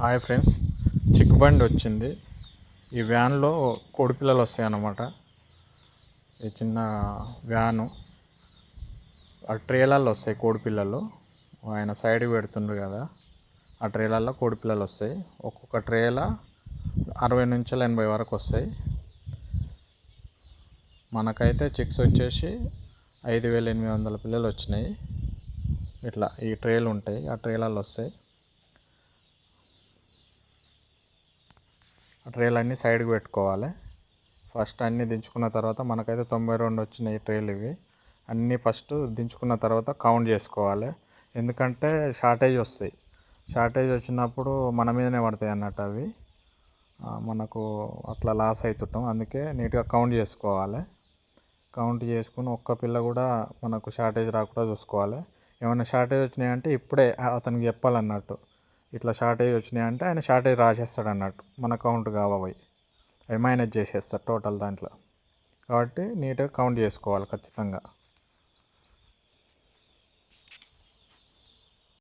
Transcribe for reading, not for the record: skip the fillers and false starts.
Hi friends, చిక్కుబండి వచ్చింది. ఈ వ్యాన్లో కోడిపిల్లలు వస్తాయి అన్నమాట. ఈ చిన్న వ్యాను ఆ ట్రేలర్లో వస్తాయి కోడిపిల్లలు. ఆయన సైడ్కి పెడుతుండ్రు కదా, ఆ ట్రేలర్లో కోడిపిల్లలు వస్తాయి. ఒక్కొక్క ట్రేల 60 నుంచి 80 వరకు వస్తాయి. మనకైతే చిక్స్ వచ్చేసి 5800 పిల్లలు వచ్చినాయి. ఇట్లా ఈ ట్రేలు ఉంటాయి, ఆ ట్రేలర్లో వస్తాయి. ఆ ట్రేలు అన్నీ సైడ్కి పెట్టుకోవాలి. ఫస్ట్ అన్నీ దించుకున్న తర్వాత మనకైతే 92 వచ్చినాయి ట్రేలు. ఇవి అన్నీ ఫస్ట్ దించుకున్న తర్వాత కౌంట్ చేసుకోవాలి. ఎందుకంటే షార్టేజ్ వస్తాయి. షార్టేజ్ వచ్చినప్పుడు మన మీదనే పడతాయి అన్నట్టు అవి. మనకు అట్లా లాస్ అవుతుంటాం. అందుకే నీట్గా కౌంట్ చేసుకోవాలి. కౌంట్ చేసుకుని ఒక్క పిల్ల కూడా మనకు షార్టేజ్ రాకుండా చూసుకోవాలి. ఏమైనా షార్టేజ్ వచ్చినాయంటే ఇప్పుడే అతనికి చెప్పాలన్నట్టు. ఇట్లా షార్టేజ్ వచ్చినాయంటే ఆయన షార్టేజ్ రాసేస్తాడు అన్నట్టు. మన కౌంట్ కావాలి, అవి మైనస్ చేసేస్తారు టోటల్ దాంట్లో. కాబట్టి నీట్గా కౌంట్ చేసుకోవాలి ఖచ్చితంగా.